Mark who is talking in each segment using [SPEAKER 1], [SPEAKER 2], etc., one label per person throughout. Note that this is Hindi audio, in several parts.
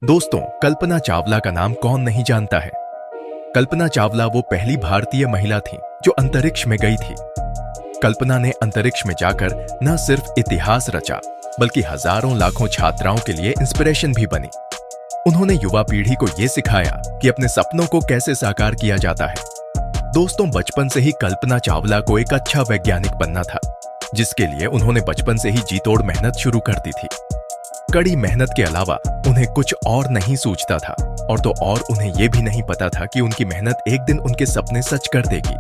[SPEAKER 1] दोस्तों, कल्पना चावला का नाम कौन नहीं जानता है। कल्पना चावला वो पहली भारतीय महिला थी जो अंतरिक्ष में गई थी। कल्पना ने अंतरिक्ष में जाकर न सिर्फ इतिहास रचा बल्कि हजारों लाखों छात्राओं के लिए इंस्पिरेशन भी बनी। उन्होंने युवा पीढ़ी को यह सिखाया कि अपने सपनों को कैसे साकार किया जाता है। दोस्तों, बचपन से ही कल्पना चावला को एक अच्छा वैज्ञानिक बनना था, जिसके लिए उन्होंने बचपन से ही जी तोड़ मेहनत शुरू कर दी थी। कड़ी मेहनत के अलावा उन्हें कुछ और नहीं सूझता था, और तो और उन्हें यह भी नहीं पता था कि उनकी मेहनत एक दिन उनके सपने सच कर देगी।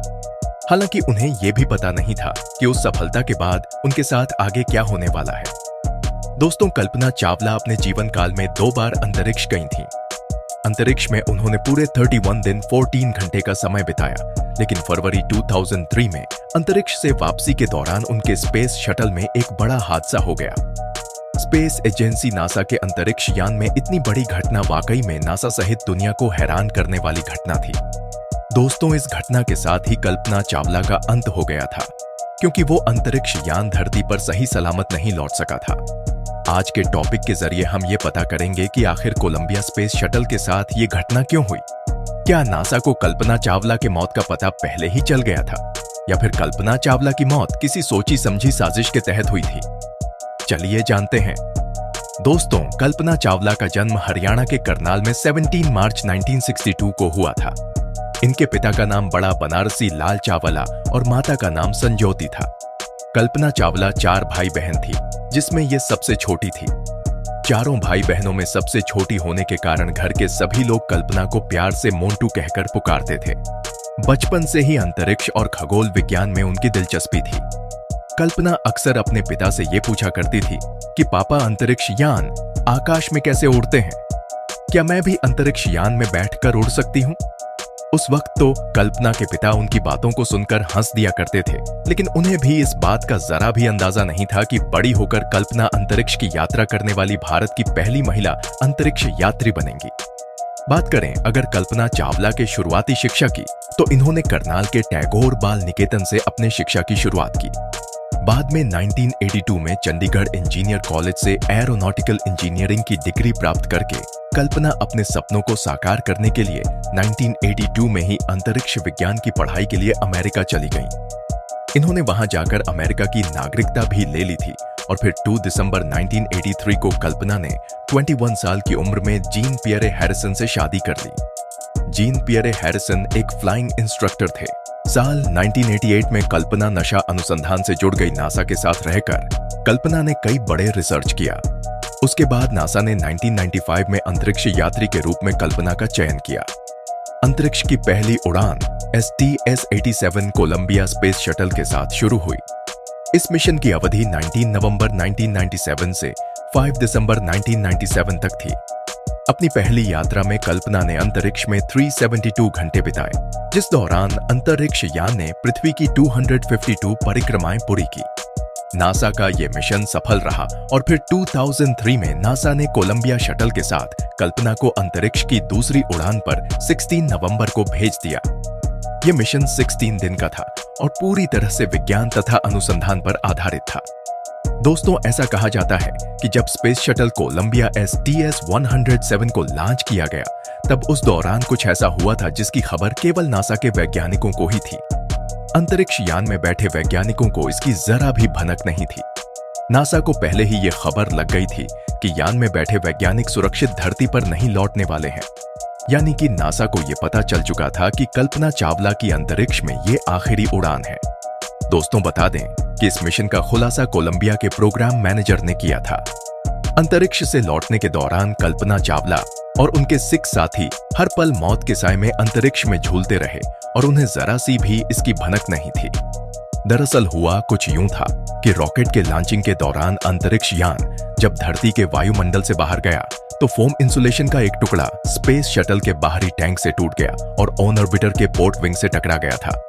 [SPEAKER 1] हालांकि उन्हें यह भी पता नहीं था कि उस सफलता के बाद उनके साथ आगे क्या होने वाला है। दोस्तों, कल्पना चावला अपने जीवन काल में 2 बार अंतरिक्ष गई थीं। अंतरिक्ष में उन्होंने पूरे 31 दिन 14 घंटे का समय बिताया, लेकिन फरवरी 2003 में अंतरिक्ष से वापसी के दौरान उनके स्पेस शटल में एक बड़ा हादसा हो गया। स्पेस एजेंसी नासा के अंतरिक्ष यान में इतनी बड़ी घटना वाकई में नासा सहित दुनिया को हैरान करने वाली घटना थी। दोस्तों, इस घटना के साथ ही कल्पना चावला का अंत हो गया था, क्योंकि वो अंतरिक्ष यान धरती पर सही सलामत नहीं लौट सका था। आज के टॉपिक के जरिए हम ये पता करेंगे कि आखिर कोलंबिया स्पेस शटल के साथ ये घटना क्यों हुई। क्या नासा को कल्पना चावला के मौत का पता पहले ही चल गया था, या फिर कल्पना चावला की मौत किसी सोची समझी साजिश के तहत हुई थी? चलिए जानते हैं। दोस्तों, कल्पना चावला का जन्म हरियाणा के करनाल में 17 मार्च 1962 को हुआ था। इनके पिता का नाम बड़ा बनारसी लाल चावला और माता का नाम संजोती था। कल्पना चावला 4 भाई बहन थी, जिसमें ये सबसे छोटी थी। चारों भाई बहनों में सबसे छोटी होने के कारण घर के सभी लोग कल्पना को प्यार से मोंटू कहकर पुकारते थे। बचपन से ही अंतरिक्ष और खगोल विज्ञान में उनकी दिलचस्पी थी। कल्पना अक्सर अपने पिता से ये पूछा करती थी कि पापा, अंतरिक्ष यान आकाश में कैसे उड़ते हैं? क्या मैं भी अंतरिक्ष यान में बैठकर उड़ सकती हूँ? उस वक्त तो कल्पना के पिता उनकी बातों को सुनकर हंस दिया करते थे, लेकिन उन्हें भी इस बात का जरा भी अंदाजा नहीं था कि बड़ी होकर कल्पना अंतरिक्ष की यात्रा करने वाली भारत की पहली महिला अंतरिक्ष यात्री बनेंगी। बात करें अगर कल्पना चावला के शुरुआती शिक्षा की, तो इन्होंने करनाल के टैगोर बाल निकेतन से अपने शिक्षा की शुरुआत की। बाद में 1982 में चंडीगढ़ इंजीनियर कॉलेज से एरोनॉटिकल इंजीनियरिंग की डिग्री प्राप्त करके कल्पना अपने सपनों को साकार करने के लिए 1982 में ही अंतरिक्ष विज्ञान की पढ़ाई के लिए अमेरिका चली गईं। इन्होंने वहां जाकर अमेरिका की नागरिकता भी ले ली थी, और फिर 2 दिसंबर 1983 को कल्पना ने 21 साल की उम्र में जीन पियरे हैरिसन से शादी कर ली। जीन पियरे हैरिसन एक फ्लाइंग इंस्ट्रक्टर थे। साल 1988 में कल्पना नशा अनुसंधान से जुड़ गई। नासा के साथ रहकर कल्पना ने कई बड़े रिसर्च किया। उसके बाद नासा ने 1995 में अंतरिक्ष यात्री के रूप में कल्पना का चयन किया। अंतरिक्ष की पहली उड़ान STS-87 कोलंबिया स्पेस शटल के साथ शुरू हुई। इस मिशन की अवधि 19 नवंबर 1997 से 5 दिसंबर 1997 तक थी। अपनी पहली यात्रा में कल्पना ने अंतरिक्ष में 372 घंटे बिताए, जिस दौरान अंतरिक्ष यान ने पृथ्वी की 252 परिक्रमाएं पूरी की। नासा का यह मिशन सफल रहा, और फिर 2003 में नासा ने कोलंबिया शटल के साथ कल्पना को अंतरिक्ष की दूसरी उड़ान पर 16 नवंबर को भेज दिया। यह मिशन 16 दिन का था और पूरी तरह से विज्ञान तथा अनुसंधान पर आधारित था। दोस्तों, ऐसा कहा जाता है कि जब स्पेस शटल कोलंबिया STS-107 को लॉन्च किया गया, तब उस दौरान कुछ ऐसा हुआ था जिसकी खबर केवल नासा के वैज्ञानिकों को ही थी। अंतरिक्ष यान में बैठे वैज्ञानिकों को इसकी जरा भी भनक नहीं थी। नासा को पहले ही यह खबर लग गई थी कि यान में बैठे वैज्ञानिक सुरक्षित धरती पर नहीं लौटने वाले हैं। यानी कि नासा को यह पता चल चुका था कि कल्पना चावला की अंतरिक्ष में ये आखिरी उड़ान है। दोस्तों, बता दें कि इस मिशन का खुलासा कोलंबिया के प्रोग्राम मैनेजर ने किया था। अंतरिक्ष से लौटने के दौरान कल्पना चावला और उनके 6 साथी हर पल मौत के साए में अंतरिक्ष में झूलते रहे, और उन्हें जरा सी भी इसकी भनक नहीं थी। दरअसल हुआ कुछ यूं था कि रॉकेट के लॉन्चिंग के दौरान अंतरिक्ष यान जब धरती के वायुमंडल से बाहर गया, तो फोम इंसुलेशन का एक टुकड़ा स्पेस शटल के बाहरी टैंक से टूट गया और ऑन ऑर्बिटर के पोर्ट विंग से टकरा गया था,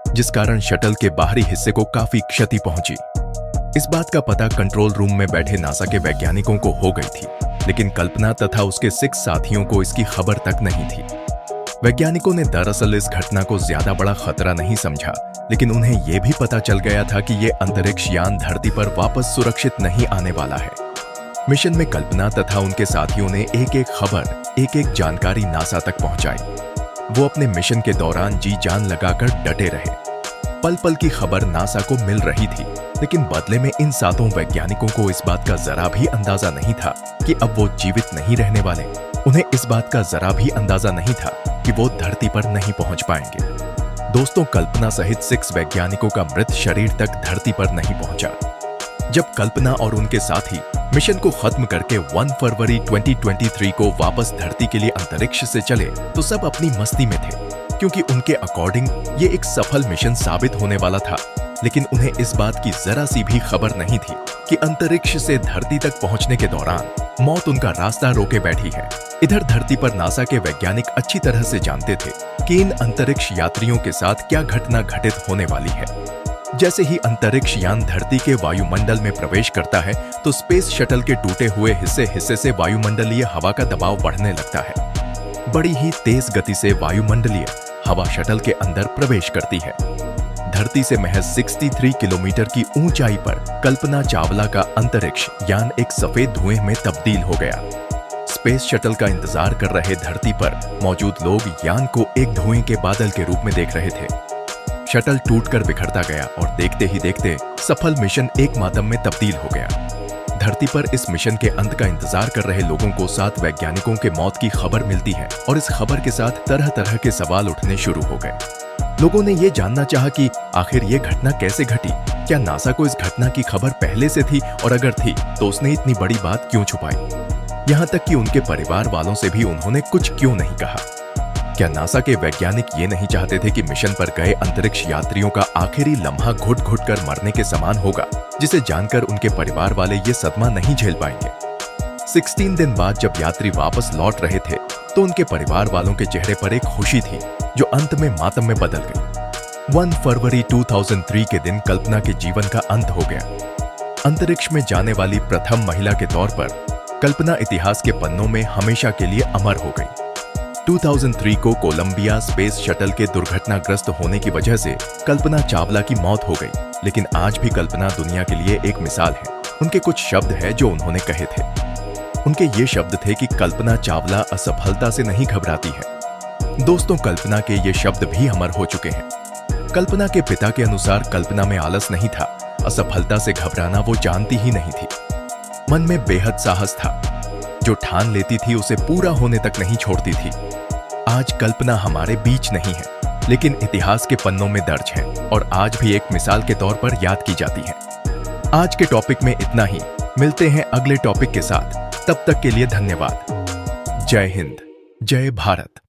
[SPEAKER 1] जिस कारण शटल के बाहरी हिस्से को काफी क्षति पहुंची। इस बात का पता कंट्रोल रूम में बैठे नासा के वैज्ञानिकों को हो गई थी, लेकिन कल्पना तथा उसके 6 साथियों को इसकी खबर तक नहीं थी। वैज्ञानिकों ने दरअसल इस घटना को ज्यादा बड़ा खतरा नहीं समझा, लेकिन उन्हें यह भी पता चल गया था कि यह अंतरिक्ष यान धरती पर वापस सुरक्षित नहीं आने वाला है। मिशन में कल्पना तथा उनके साथियों ने एक एक खबर, एक एक जानकारी नासा तक पहुंचाई। वो अपने मिशन के दौरान जी जान लगाकर डटे रहे। पल पल की खबर नासा को मिल रही थी, लेकिन बदले में इन 7 वैज्ञानिकों को इस बात का जरा भी अंदाजा नहीं था कि अब वो जीवित नहीं रहने वाले। उन्हें इस बात का जरा भी अंदाजा नहीं था कि वो धरती पर नहीं पहुंच पाएंगे। दोस्तों, कल्पना सहित 6 वैज्ञानिकों का मृत शरीर तक धरती पर नहीं पहुंचा। जब कल्पना और उनके साथी मिशन को खत्म करके 1 फरवरी 2023 को वापस धरती के लिए अंतरिक्ष से चले तो सब अपनी मस्ती में थे, क्योंकि उनके अकॉर्डिंग ये एक सफल मिशन साबित होने वाला था। लेकिन उन्हें इस बात की जरा सी भी खबर नहीं थी कि अंतरिक्ष से धरती तक पहुंचने के दौरान मौत उनका रास्ता रोके बैठी है। इधर धरती पर नासा के वैज्ञानिक अच्छी तरह से जानते थे कि इन अंतरिक्ष यात्रियों के साथ क्या घटना घटित होने वाली है। जैसे ही अंतरिक्ष यान धरती के वायुमंडल में प्रवेश करता है तो स्पेस शटल के टूटे हुए हिस्से से वायुमंडलीय हवा का दबाव बढ़ने लगता है। बड़ी ही तेज गति से वायुमंडलीय हवा शटल के अंदर प्रवेश करती है। धरती से महज 63 किलोमीटर की ऊंचाई पर कल्पना चावला का अंतरिक्ष यान एक सफेद धुएं में तब्दील हो गया। स्पेस शटल का इंतजार कर रहे धरती पर मौजूद लोग यान को एक धुएं के बादल के रूप में देख रहे थे। शटल टूटकर बिखरता गया और देखते ही देखते सफल मिशन एक मातम में तब्दील हो गया। धरती पर इस मिशन के अंत का इंतजार कर रहे लोगों को 7 वैज्ञानिकों के मौत की खबर मिलती है और इस खबर के साथ तरह तरह के सवाल उठने शुरू हो गए। लोगों ने ये जानना चाहा कि आखिर ये घटना कैसे घटी। क्या नासा को इस घटना की खबर पहले से थी, और अगर थी तो उसने इतनी बड़ी बात क्यों छुपाई। यहाँ तक कि उनके परिवार वालों से भी उन्होंने कुछ क्यों नहीं कहा। क्या नासा के वैज्ञानिक ये नहीं चाहते थे कि मिशन पर गए अंतरिक्ष यात्रियों का आखिरी लम्हा घुट घुट कर मरने के समान होगा, जिसे जानकर उनके परिवार वाले ये सदमा नहीं झेल पाएंगे। 16 दिन बाद जब यात्री वापस लौट रहे थे तो उनके परिवार वालों के चेहरे पर एक खुशी थी जो अंत में मातम में बदल गई। 1 फरवरी 2003 के दिन कल्पना के जीवन का अंत हो गया। अंतरिक्ष में जाने वाली प्रथम महिला के तौर पर कल्पना इतिहास के पन्नों में हमेशा के लिए अमर हो गई। 2003 को कोलंबिया स्पेस शटल के दुर्घटनाग्रस्त होने की वजह से कल्पना चावला की मौत हो गई, लेकिन आज भी कल्पना दुनिया के लिए एक मिसाल है। उनके कुछ शब्द हैं जो उन्होंने कहे थे। उनके ये शब्द थे कि कल्पना चावला असफलता से नहीं घबराती है। दोस्तों, कल्पना के ये शब्द भी अमर हो चुके हैं। कल्पना के पिता के अनुसार कल्पना में आलस नहीं था, असफलता से घबराना वो जानती ही नहीं थी। मन में बेहद साहस था, जो ठान लेती थी उसे पूरा होने तक नहीं छोड़ती थी। आज कल्पना हमारे बीच नहीं है, लेकिन इतिहास के पन्नों में दर्ज है और आज भी एक मिसाल के तौर पर याद की जाती है। आज के टॉपिक में इतना ही। मिलते हैं अगले टॉपिक के साथ। तब तक के लिए धन्यवाद। जय हिंद, जय भारत।